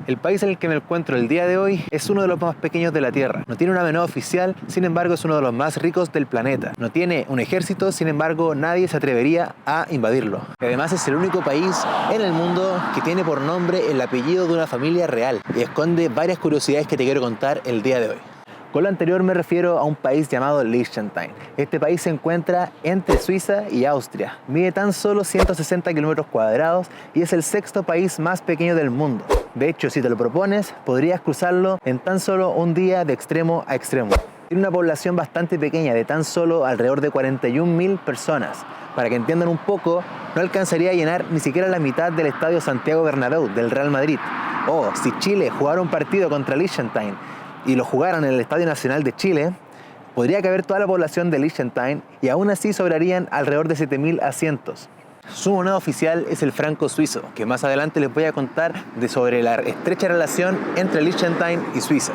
El país en el que me encuentro el día de hoy es uno de los más pequeños de la Tierra. No tiene una moneda oficial, sin embargo es uno de los más ricos del planeta. No tiene un ejército, sin embargo nadie se atrevería a invadirlo. Y además es el único país en el mundo que tiene por nombre el apellido de una familia real y esconde varias curiosidades que te quiero contar el día de hoy. Con lo anterior me refiero a un país llamado Liechtenstein. Este país se encuentra entre Suiza y Austria. Mide tan solo 160 kilómetros cuadrados y es el sexto país más pequeño del mundo. De hecho, si te lo propones, podrías cruzarlo en tan solo un día de extremo a extremo. Tiene una población bastante pequeña, de tan solo alrededor de 41.000 personas. Para que entiendan un poco, no alcanzaría a llenar ni siquiera la mitad del estadio Santiago Bernabéu del Real Madrid. O si Chile jugara un partido contra Liechtenstein y lo jugaran en el Estadio Nacional de Chile, podría caber toda la población de Liechtenstein y aún así sobrarían alrededor de 7.000 asientos. Su moneda oficial es el franco suizo, que más adelante les voy a contar sobre la estrecha relación entre Liechtenstein y Suiza.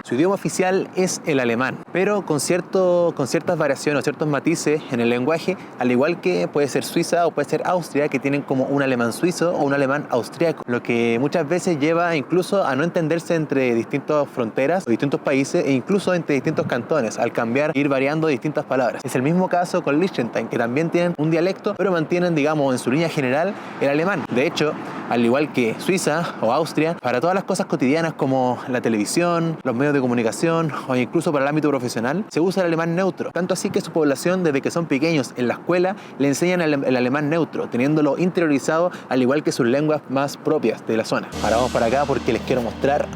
Su idioma oficial es el alemán, pero con ciertas variaciones o ciertos matices en el lenguaje, al igual que puede ser Suiza o puede ser Austria, que tienen como un alemán suizo o un alemán austriaco, lo que muchas veces lleva incluso a no entenderse entre distintas fronteras o distintos países e incluso entre distintos cantones, al cambiar e ir variando distintas palabras. Es el mismo caso con Liechtenstein, que también tienen un dialecto, pero mantienen, digamos, en su línea general el alemán. De hecho, al igual que Suiza o Austria, para todas las cosas cotidianas como la televisión, los medios de comunicación o incluso para el ámbito profesional, se usa el alemán neutro. Tanto así que su población, desde que son pequeños en la escuela, le enseñan el alemán neutro, teniéndolo interiorizado al igual que sus lenguas más propias de la zona. Ahora vamos para acá porque les quiero mostrar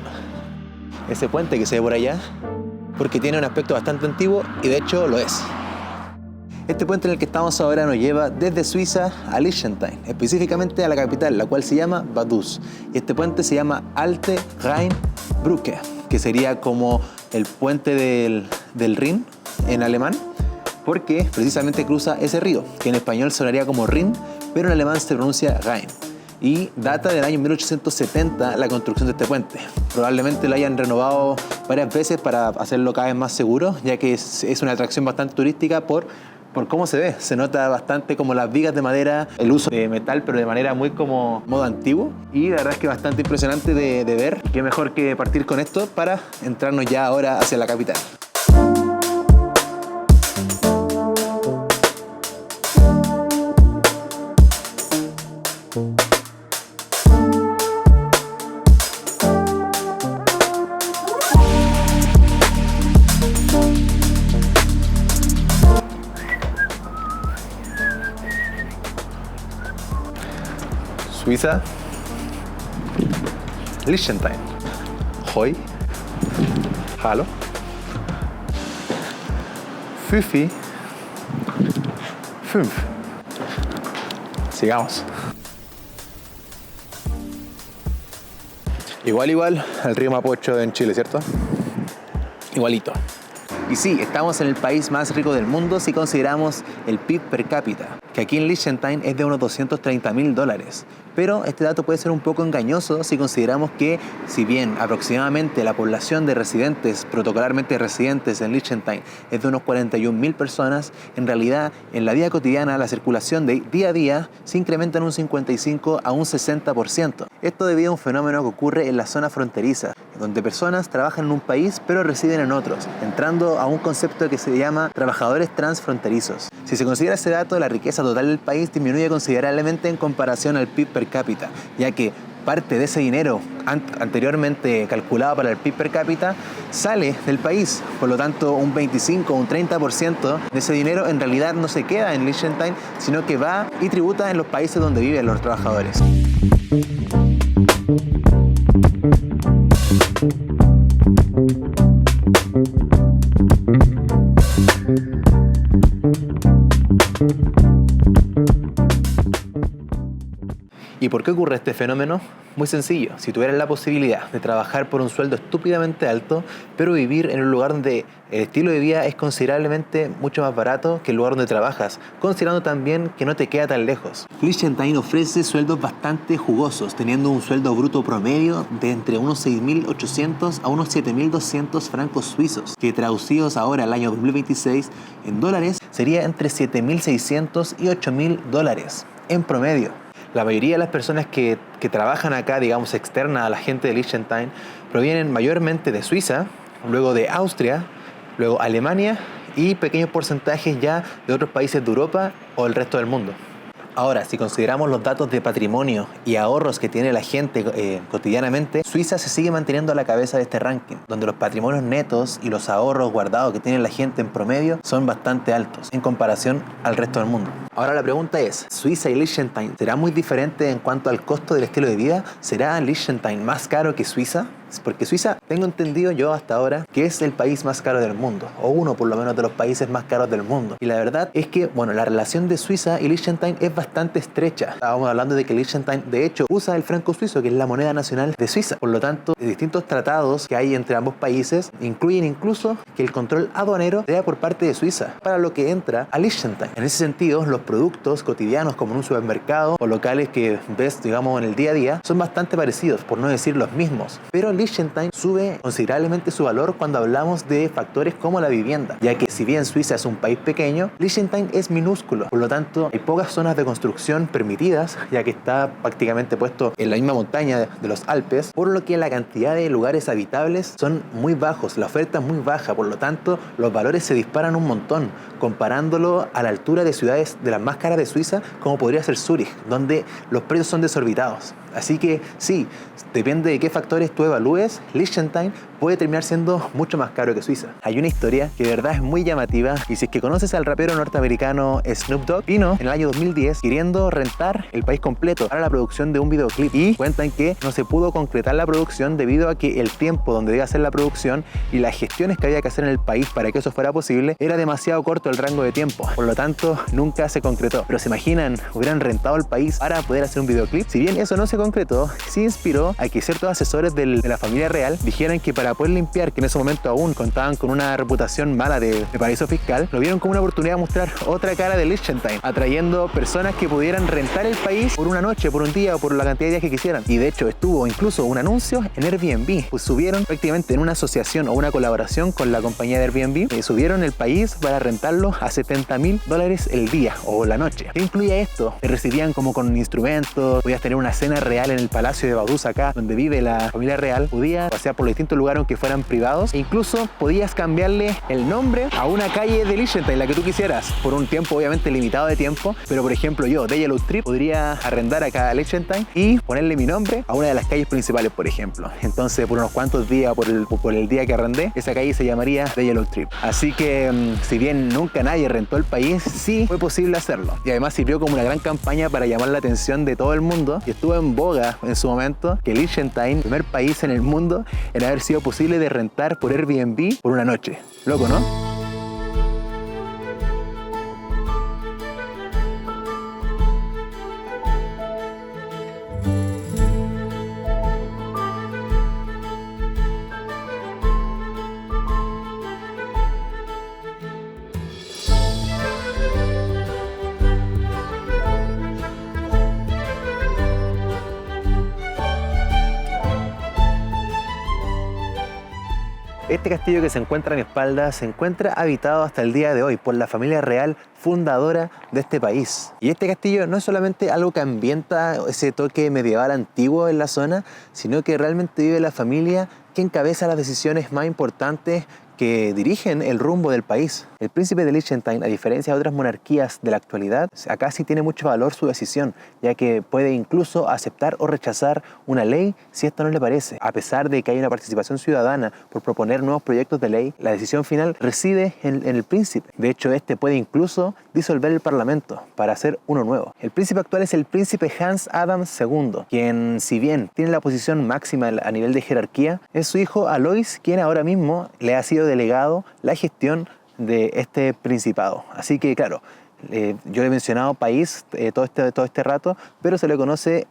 ese puente que se ve por allá, porque tiene un aspecto bastante antiguo y de hecho lo es. Este puente en el que estamos ahora nos lleva desde Suiza a Liechtenstein, específicamente a la capital, la cual se llama Vaduz. Y este puente se llama Alte Rheinbrücke, que sería como el puente del Rin en alemán, porque precisamente cruza ese río, que en español sonaría como Rin, pero en alemán se pronuncia Rhein. Y data del año 1870 la construcción de este puente. Probablemente lo hayan renovado varias veces para hacerlo cada vez más seguro, ya que es una atracción bastante turística por cómo se ve. Se nota bastante como las vigas de madera, el uso de metal, pero de manera muy como modo antiguo. Y la verdad es que bastante impresionante de ver. Qué mejor que partir con esto para entrarnos ya ahora hacia la capital. Suiza, Liechtenstein, Hoi, Hallo, Fifi, 5. Sigamos. Igual al río Mapocho en Chile, ¿cierto? Igualito. Y sí, estamos en el país más rico del mundo si consideramos el PIB per cápita, que aquí en Liechtenstein es de unos $230.000. Pero este dato puede ser un poco engañoso si consideramos que, si bien aproximadamente la población de residentes, protocolarmente residentes en Liechtenstein, es de unos 41.000 personas, en realidad en la vida cotidiana la circulación de día a día se incrementa en un 55 a un 60%. Esto debido a un fenómeno que ocurre en la zona fronteriza, donde personas trabajan en un país pero residen en otros, entrando a un concepto que se llama trabajadores transfronterizos. Si se considera ese dato, la riqueza total del país disminuye considerablemente en comparación al PIB per cápita, ya que parte de ese dinero anteriormente calculado para el PIB per cápita sale del país. Por lo tanto, un 25 o un 30% de ese dinero en realidad no se queda en Liechtenstein, sino que va y tributa en los países donde viven los trabajadores. ¿Y por qué ocurre este fenómeno? Muy sencillo. Si tuvieras la posibilidad de trabajar por un sueldo estúpidamente alto, pero vivir en un lugar donde el estilo de vida es considerablemente mucho más barato que el lugar donde trabajas, considerando también que no te queda tan lejos. Liechtenstein ofrece sueldos bastante jugosos, teniendo un sueldo bruto promedio de entre unos 6.800 a unos 7.200 francos suizos, que traducidos ahora al año 2026 en dólares sería entre 7.600 y 8.000 dólares en promedio. La mayoría de las personas que trabajan acá, digamos, externa a la gente de Liechtenstein, provienen mayormente de Suiza, luego de Austria, luego Alemania y pequeños porcentajes ya de otros países de Europa o el resto del mundo. Ahora, si consideramos los datos de patrimonio y ahorros que tiene la gente cotidianamente, Suiza se sigue manteniendo a la cabeza de este ranking, donde los patrimonios netos y los ahorros guardados que tiene la gente en promedio son bastante altos en comparación al resto del mundo. Ahora la pregunta es, ¿Suiza y Liechtenstein será muy diferente en cuanto al costo del estilo de vida? ¿Será Liechtenstein más caro que Suiza? Porque Suiza, tengo entendido yo hasta ahora, que es el país más caro del mundo, o uno por lo menos de los países más caros del mundo. Y la verdad es que, bueno, la relación de Suiza y Liechtenstein es bastante estrecha. Estábamos hablando de que Liechtenstein, de hecho, usa el franco suizo, que es la moneda nacional de Suiza. Por lo tanto, distintos tratados que hay entre ambos países incluyen incluso que el control aduanero sea por parte de Suiza para lo que entra a Liechtenstein. En ese sentido, los productos cotidianos como en un supermercado o locales que ves, digamos, en el día a día, son bastante parecidos, por no decir los mismos. Pero Liechtenstein sube considerablemente su valor cuando hablamos de factores como la vivienda, ya que si bien Suiza es un país pequeño, Liechtenstein es minúsculo, por lo tanto hay pocas zonas de construcción permitidas, ya que está prácticamente puesto en la misma montaña de los Alpes, por lo que la cantidad de lugares habitables son muy bajos, la oferta es muy baja, por lo tanto los valores se disparan un montón, comparándolo a la altura de ciudades de las más caras de Suiza, como podría ser Zúrich, donde los precios son desorbitados. Así que sí, depende de qué factores tú evalúes, Liechtenstein puede terminar siendo mucho más caro que Suiza. Hay una historia que de verdad es muy llamativa, y si es que conoces al rapero norteamericano Snoop Dogg, vino en el año 2010 queriendo rentar el país completo para la producción de un videoclip, y cuentan que no se pudo concretar la producción debido a que el tiempo donde debía hacer la producción y las gestiones que había que hacer en el país para que eso fuera posible era demasiado corto el rango de tiempo, por lo tanto nunca se concretó. Pero se imaginan, hubieran rentado el país para poder hacer un videoclip. Si bien eso no se concretó, sí inspiró a que ciertos asesores de la familia real dijeran que para poder limpiar, que en ese momento aún contaban con una reputación mala de paraíso fiscal, lo vieron como una oportunidad de mostrar otra cara de Liechtenstein, atrayendo personas que pudieran rentar el país por una noche, por un día o por la cantidad de días que quisieran. Y de hecho estuvo incluso un anuncio en Airbnb, pues subieron prácticamente en una asociación o una colaboración con la compañía de Airbnb, subieron el país para rentarlo a $70,000 el día o la noche. ¿Qué incluía esto? Te recibían como con instrumentos, podías tener una cena real en el palacio de Vaduz acá, donde vive la familia real, podías pasear por los distintos lugares aunque fueran privados, e incluso podías cambiarle el nombre a una calle de Liechtenstein, la que tú quisieras, por un tiempo obviamente limitado de tiempo, pero por ejemplo yo, de Yellow Trip, podría arrendar acá a Liechtenstein y ponerle mi nombre a una de las calles principales, por ejemplo. Entonces por unos cuantos días, por el día que arrendé, esa calle se llamaría The Yellow Trip. Así que si bien nunca nadie rentó el país, sí fue posible hacerlo, y además sirvió como una gran campaña para llamar la atención de todo el mundo, y estuvo en boga en su momento que Liechtenstein, el primer país en el mundo en haber sido posible de rentar por Airbnb por una noche. Loco, ¿no? Este castillo que se encuentra a mi espalda se encuentra habitado hasta el día de hoy por la familia real fundadora de este país. Y este castillo no es solamente algo que ambienta ese toque medieval antiguo en la zona, sino que realmente vive la familia que encabeza las decisiones más importantes que dirigen el rumbo del país. El príncipe de Liechtenstein, a diferencia de otras monarquías de la actualidad, acá sí tiene mucho valor su decisión, ya que puede incluso aceptar o rechazar una ley si esto no le parece. A pesar de que hay una participación ciudadana por proponer nuevos proyectos de ley, la decisión final reside en el príncipe. De hecho, este puede incluso disolver el parlamento para hacer uno nuevo. El príncipe actual es el príncipe Hans Adam II, quien, si bien tiene la posición máxima a nivel de jerarquía, es su hijo Alois quien ahora mismo le ha sido delegado la gestión de este principado. Así que claro, yo he mencionado país todo este rato, pero se le conoce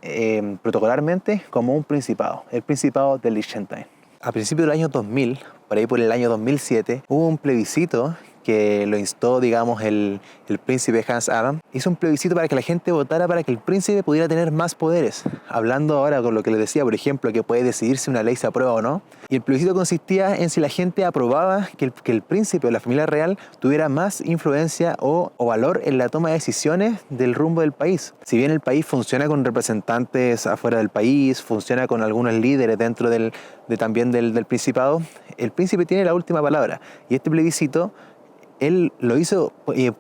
protocolarmente como un principado, el Principado de Liechtenstein. A principios del año 2000, por ahí por el año 2007, hubo un plebiscito que lo instó, digamos, el príncipe Hans Adam, hizo un plebiscito para que la gente votara para que el príncipe pudiera tener más poderes. Hablando ahora con lo que les decía, por ejemplo, que puede decidir si una ley se aprueba o no. Y el plebiscito consistía en si la gente aprobaba que el príncipe o la familia real tuviera más influencia o valor en la toma de decisiones del rumbo del país. Si bien el país funciona con representantes afuera del país, funciona con algunos líderes dentro también del principado, el príncipe tiene la última palabra. Y este plebiscito él lo hizo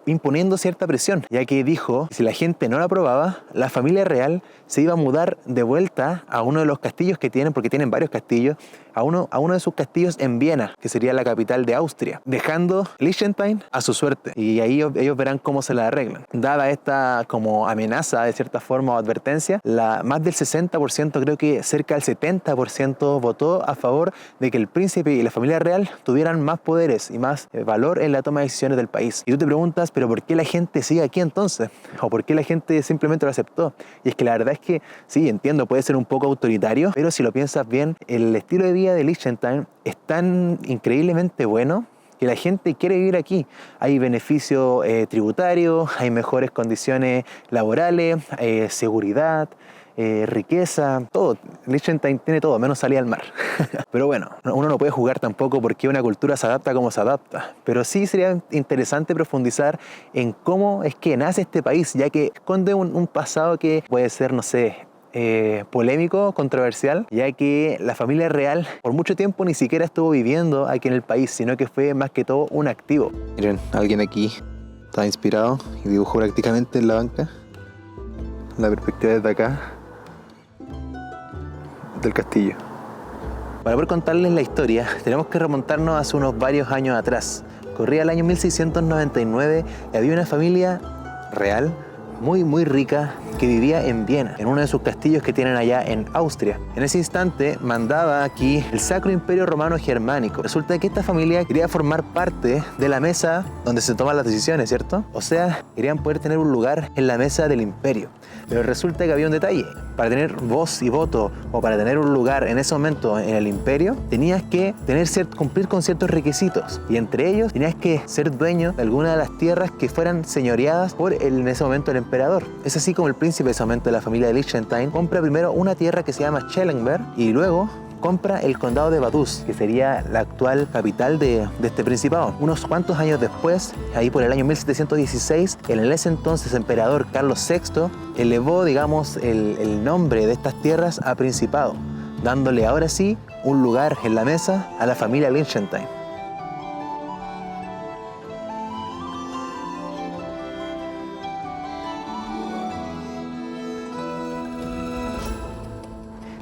imponiendo cierta presión, ya que dijo que si la gente no lo aprobaba, la familia real se iba a mudar de vuelta a uno de los castillos que tienen, porque tienen varios castillos, a uno de sus castillos en Viena, que sería la capital de Austria, dejando Liechtenstein a su suerte. Y ahí ellos verán cómo se la arreglan. Dada esta como amenaza, de cierta forma, o advertencia, más del 60%, creo que cerca del 70%, votó a favor de que el príncipe y la familia real tuvieran más poderes y más valor en la toma de decisiones del país. Y tú te preguntas, ¿pero por qué la gente sigue aquí entonces? ¿O por qué la gente simplemente lo aceptó? Y es que la verdad es que, sí, entiendo, puede ser un poco autoritario, pero si lo piensas bien, el estilo de vida de Liechtenstein es tan increíblemente bueno que la gente quiere vivir aquí. Hay beneficios tributarios, hay mejores condiciones laborales, seguridad, riqueza, todo. Liechtenstein tiene todo, menos salida al mar. Pero bueno, uno no puede jugar tampoco porque una cultura se adapta como se adapta. Pero sí sería interesante profundizar en cómo es que nace este país, ya que esconde un pasado que puede ser, no sé, polémico, controversial, ya que la familia real por mucho tiempo ni siquiera estuvo viviendo aquí en el país, sino que fue más que todo un activo. Miren, alguien aquí está inspirado y dibujó prácticamente en la banca la perspectiva desde acá del castillo. Para poder contarles la historia, tenemos que remontarnos hace unos varios años atrás. Corría el año 1699 y había una familia real muy rica que vivía en Viena, en uno de sus castillos que tienen allá en Austria. En ese instante mandaba aquí el Sacro Imperio Romano Germánico. Resulta que esta familia quería formar parte de la mesa donde se toman las decisiones, ¿cierto? O sea, querían poder tener un lugar en la mesa del imperio. Pero resulta que había un detalle. Para tener voz y voto o para tener un lugar en ese momento en el imperio, tenías que cumplir con ciertos requisitos. Y entre ellos, tenías que ser dueño de alguna de las tierras que fueran señoreadas por en ese momento el emperador. Es así como el príncipe de ese momento de la familia de Liechtenstein compra primero una tierra que se llama Schellenberg y luego compra el condado de Vaduz, que sería la actual capital de este principado. Unos cuantos años después, ahí por el año 1716, en ese entonces emperador Carlos VI elevó, digamos, el nombre de estas tierras a principado, dándole ahora sí un lugar en la mesa a la familia Liechtenstein.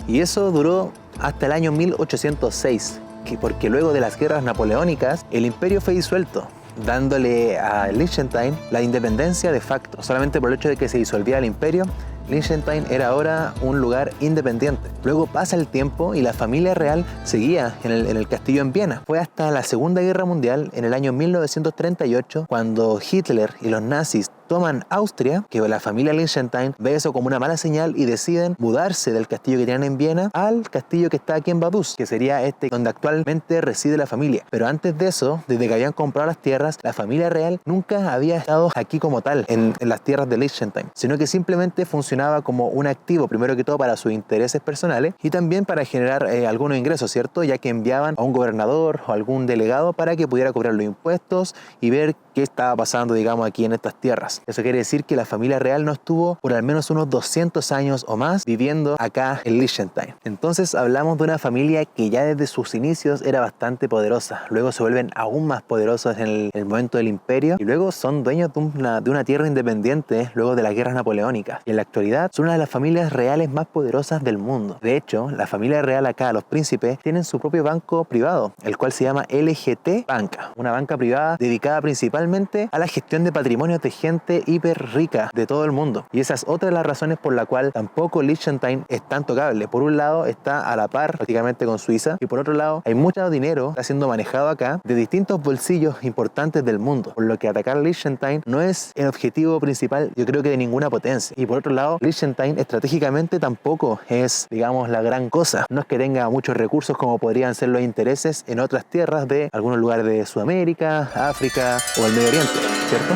Y eso duró hasta el año 1806, porque luego de las guerras napoleónicas, el imperio fue disuelto, dándole a Liechtenstein la independencia de facto. Solamente por el hecho de que se disolviera el imperio, Liechtenstein era ahora un lugar independiente. Luego pasa el tiempo y la familia real seguía en el castillo en Viena. Fue hasta la Segunda Guerra Mundial, en el año 1938, cuando Hitler y los nazis toman Austria, que la familia Liechtenstein ve eso como una mala señal y deciden mudarse del castillo que tenían en Viena al castillo que está aquí en Vaduz, que sería donde actualmente reside la familia. Pero antes de eso, desde que habían comprado las tierras, la familia real nunca había estado aquí como tal, en las tierras de Liechtenstein, sino que simplemente funcionaba como un activo, primero que todo para sus intereses personales y también para generar algunos ingresos, ¿cierto? Ya que enviaban a un gobernador o algún delegado para que pudiera cobrar los impuestos y ver qué estaba pasando, digamos, aquí en estas tierras. Eso quiere decir que la familia real no estuvo por al menos unos 200 años o más viviendo acá en Liechtenstein. Entonces hablamos de una familia que ya desde sus inicios era bastante poderosa. Luego se vuelven aún más poderosos en el momento del imperio y luego son dueños de una tierra independiente luego de las guerras napoleónicas. Y en la actualidad son una de las familias reales más poderosas del mundo. De hecho, la familia real acá, los príncipes, tienen su propio banco privado, el cual se llama LGT Banca, una banca privada dedicada principalmente a la gestión de patrimonios de gente gente hiper rica de todo el mundo. Y esa es otra de las razones por la cual tampoco Liechtenstein es tan tocable. Por un lado está a la par prácticamente con Suiza y por otro lado hay mucho dinero que está siendo manejado acá de distintos bolsillos importantes del mundo, por lo que atacar Liechtenstein no es el objetivo principal, yo creo que de ninguna potencia. Y por otro lado, Liechtenstein estratégicamente tampoco es, digamos, la gran cosa. No es que tenga muchos recursos como podrían ser los intereses en otras tierras de algunos lugares de Sudamérica, África o el Medio Oriente, ¿cierto?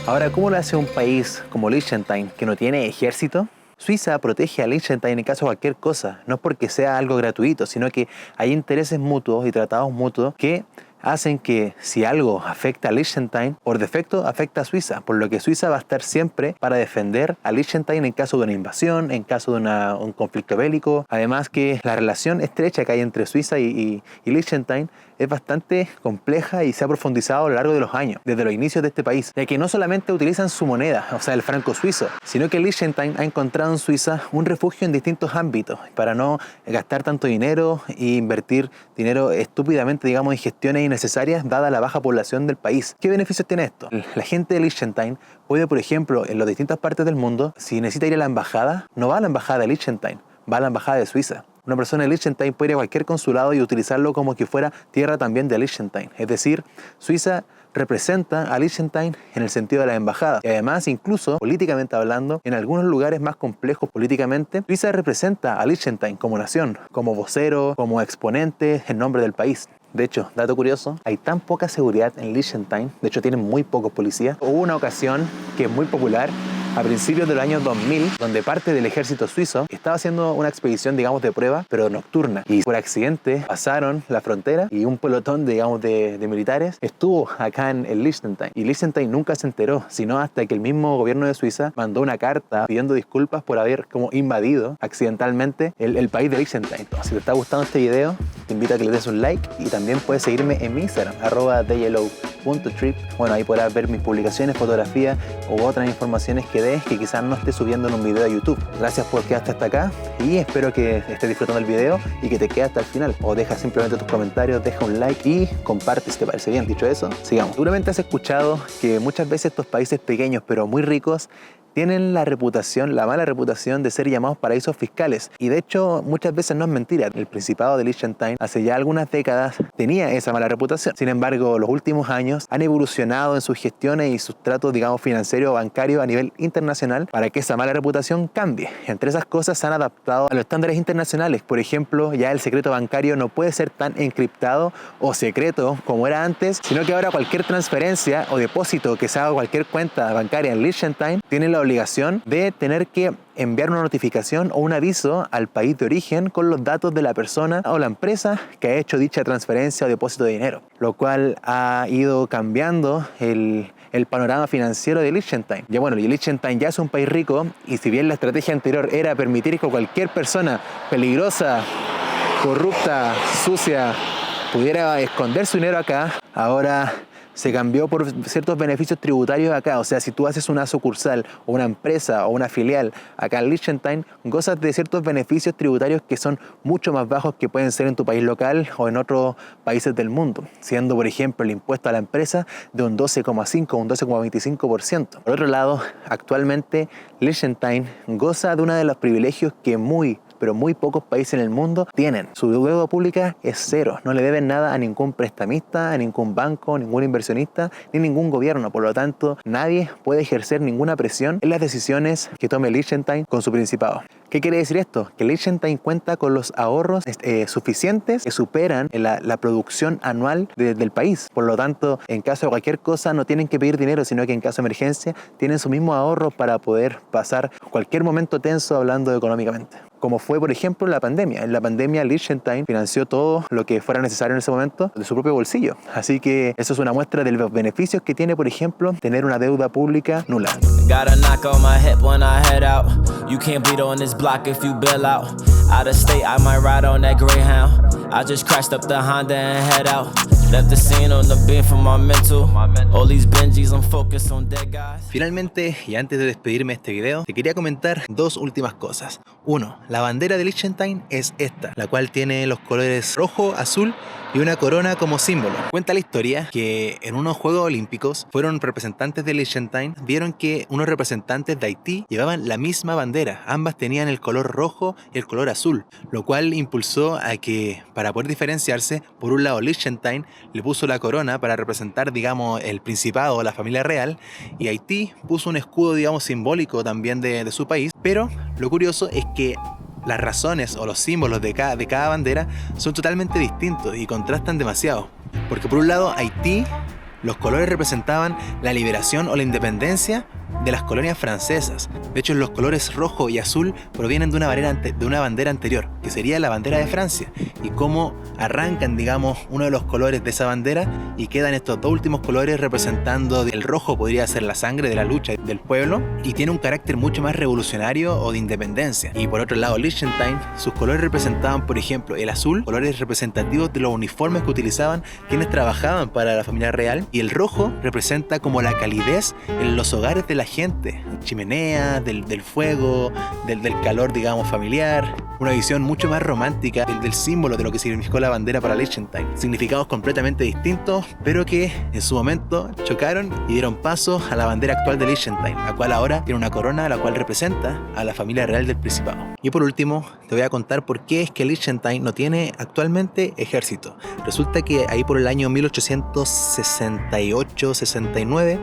Ahora, ¿cómo lo hace un país como Liechtenstein que no tiene ejército? Suiza protege a Liechtenstein en caso de cualquier cosa, no es porque sea algo gratuito, sino que hay intereses mutuos y tratados mutuos que hacen que si algo afecta a Liechtenstein, por defecto afecta a Suiza, por lo que Suiza va a estar siempre para defender a Liechtenstein en caso de una invasión, en caso de un conflicto bélico. Además que la relación estrecha que hay entre Suiza y Liechtenstein es bastante compleja y se ha profundizado a lo largo de los años, desde los inicios de este país, ya que no solamente utilizan su moneda, o sea el franco suizo, sino que Liechtenstein ha encontrado en Suiza un refugio en distintos ámbitos para no gastar tanto dinero e invertir dinero estúpidamente, digamos, en gestiones innecesarias dada la baja población del país. ¿Qué beneficios tiene esto? La gente de Liechtenstein puede, por ejemplo, en las distintas partes del mundo, si necesita ir a la embajada, no va a la embajada de Liechtenstein, va a la embajada de Suiza. Una persona de Liechtenstein puede ir a cualquier consulado y utilizarlo como que fuera tierra también de Liechtenstein. Es decir, Suiza representa a Liechtenstein en el sentido de la embajada. Y además, incluso políticamente hablando, en algunos lugares más complejos políticamente, Suiza representa a Liechtenstein como nación, como vocero, como exponente en nombre del país. De hecho, dato curioso, hay tan poca seguridad en Liechtenstein, de hecho tienen muy pocos policías. Hubo una ocasión que es muy popular, a principios del año 2000, donde parte del ejército suizo estaba haciendo una expedición, digamos, de prueba, pero nocturna. Y por accidente pasaron la frontera y un pelotón, digamos, de militares estuvo acá en Liechtenstein. Y Liechtenstein nunca se enteró, sino hasta que el mismo gobierno de Suiza mandó una carta pidiendo disculpas por haber como invadido accidentalmente el país de Liechtenstein. Entonces, si te está gustando este video, te invito a que le des un like y también puedes seguirme en mi Instagram, @theyellow.trip. Bueno, ahí podrás ver mis publicaciones, fotografías u otras informaciones que quizás no esté subiendo en un video de YouTube. Gracias por quedarte hasta acá y espero que estés disfrutando el video y que te quedes hasta el final. O deja simplemente tus comentarios, deja un like y comparte si te parece bien. Dicho eso, sigamos. Seguramente has escuchado que muchas veces estos países pequeños pero muy ricos tienen la mala reputación de ser llamados paraísos fiscales. Y de hecho, muchas veces no es mentira. El Principado de Liechtenstein hace ya algunas décadas tenía esa mala reputación. Sin embargo, los últimos años han evolucionado en sus gestiones y sus tratos, digamos, financieros o bancarios a nivel internacional para que esa mala reputación cambie. Entre esas cosas se han adaptado a los estándares internacionales. Por ejemplo, ya el secreto bancario no puede ser tan encriptado o secreto como era antes, sino que ahora cualquier transferencia o depósito que se haga a cualquier cuenta bancaria en Liechtenstein tiene la obligación de tener que enviar una notificación o un aviso al país de origen con los datos de la persona o la empresa que ha hecho dicha transferencia o depósito de dinero, lo cual ha ido cambiando el panorama financiero de Liechtenstein. Ya bueno, Liechtenstein ya es un país rico y si bien la estrategia anterior era permitir que cualquier persona peligrosa, corrupta, sucia pudiera esconder su dinero acá, ahora se cambió por ciertos beneficios tributarios acá. O sea, si tú haces una sucursal o una empresa o una filial acá en Liechtenstein, gozas de ciertos beneficios tributarios que son mucho más bajos que pueden ser en tu país local o en otros países del mundo, siendo por ejemplo el impuesto a la empresa de un 12,5 o un 12,25%. Por otro lado, actualmente Liechtenstein goza de uno de los privilegios que pero muy pocos países en el mundo tienen. Su deuda pública es cero. No le deben nada a ningún prestamista, a ningún banco, ningún inversionista, ni ningún gobierno. Por lo tanto, nadie puede ejercer ninguna presión en las decisiones que tome Liechtenstein con su principado. ¿Qué quiere decir esto? Que Liechtenstein cuenta con los ahorros suficientes que superan la producción anual del país. Por lo tanto, en caso de cualquier cosa no tienen que pedir dinero, sino que en caso de emergencia tienen su mismo ahorro para poder pasar cualquier momento tenso hablando económicamente. Como fue, por ejemplo, la pandemia. En la pandemia, Liechtenstein financió todo lo que fuera necesario en ese momento de su propio bolsillo. Así que eso es una muestra de los beneficios que tiene, por ejemplo, tener una deuda pública nula. Got a knock on my hip when I head out. You can't bleed on this block if you bail out. Out of state, I might ride on that Greyhound. I just crashed up the Honda and head out. Left the scene on the beat for my mental. All these Benjis, I'm focused on dead guys. Finalmente, y antes de despedirme de este video, te quería comentar dos últimas cosas. Uno, la bandera de Liechtenstein es esta, la cual tiene los colores rojo, azul y una corona como símbolo. Cuenta la historia que en unos Juegos Olímpicos fueron representantes de Liechtenstein, vieron que unos representantes de Haití llevaban la misma bandera, ambas tenían el color rojo y el color azul, lo cual impulsó a que, para poder diferenciarse, por un lado Liechtenstein le puso la corona para representar, digamos, el principado o la familia real, y Haití puso un escudo, digamos, simbólico también de su país. Pero lo curioso es que las razones o los símbolos de cada bandera son totalmente distintos y contrastan demasiado. Porque por un lado, Haití, los colores representaban la liberación o la independencia de las colonias francesas. De hecho, los colores rojo y azul provienen de una bandera anterior, que sería la bandera de Francia. Y cómo arrancan, digamos, uno de los colores de esa bandera y quedan estos dos últimos colores representando, el rojo podría ser la sangre de la lucha del pueblo y tiene un carácter mucho más revolucionario o de independencia. Y por otro lado, Liechtenstein, sus colores representaban, por ejemplo, el azul, colores representativos de los uniformes que utilizaban quienes trabajaban para la familia real, y el rojo representa como la calidez en los hogares de la gente, chimenea, del fuego, del calor, digamos, familiar. Una visión mucho más romántica del símbolo de lo que significó la bandera para Liechtenstein. Significados completamente distintos, pero que en su momento chocaron y dieron paso a la bandera actual de Liechtenstein, la cual ahora tiene una corona, la cual representa a la familia real del Principado. Y por último, te voy a contar por qué es que Liechtenstein no tiene actualmente ejército. Resulta que ahí por el año 1868-69,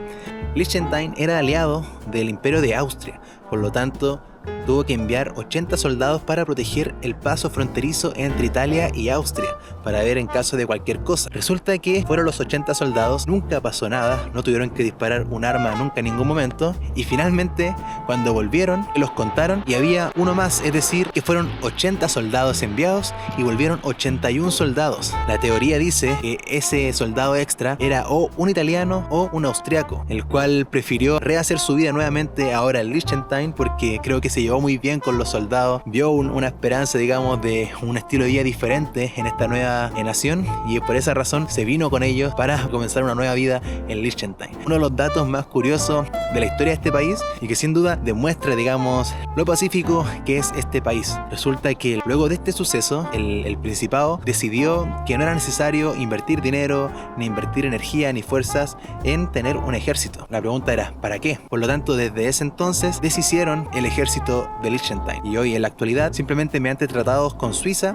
Liechtenstein era aliado del Imperio de Austria, por lo tanto tuvo que enviar 80 soldados para proteger el paso fronterizo entre Italia y Austria, para ver en caso de cualquier cosa. Resulta que fueron los 80 soldados, nunca pasó nada, no tuvieron que disparar un arma nunca en ningún momento, y finalmente cuando volvieron los contaron y había uno más, es decir, que fueron 80 soldados enviados y volvieron 81 soldados. La teoría dice que ese soldado extra era o un italiano o un austriaco, el cual prefirió rehacer su vida nuevamente ahora en Liechtenstein porque creo que se llevó muy bien con los soldados, vio una esperanza, digamos, de un estilo de vida diferente en esta nueva nación, y por esa razón se vino con ellos para comenzar una nueva vida en Liechtenstein. Uno de los datos más curiosos de la historia de este país y que sin duda demuestra, digamos, lo pacífico que es este país. Resulta que luego de este suceso, el Principado decidió que no era necesario invertir dinero, ni invertir energía, ni fuerzas en tener un ejército. La pregunta era, ¿para qué? Por lo tanto, desde ese entonces deshicieron el ejército de Liechtenstein, y hoy en la actualidad, simplemente mediante tratados con Suiza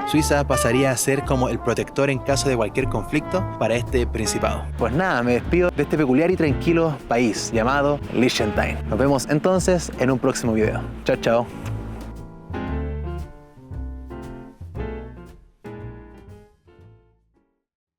pasaría a ser como el protector en caso de cualquier conflicto para este principado. Pues nada, me despido de este peculiar y tranquilo país llamado Liechtenstein. Nos vemos entonces en un próximo video. Chao, chao.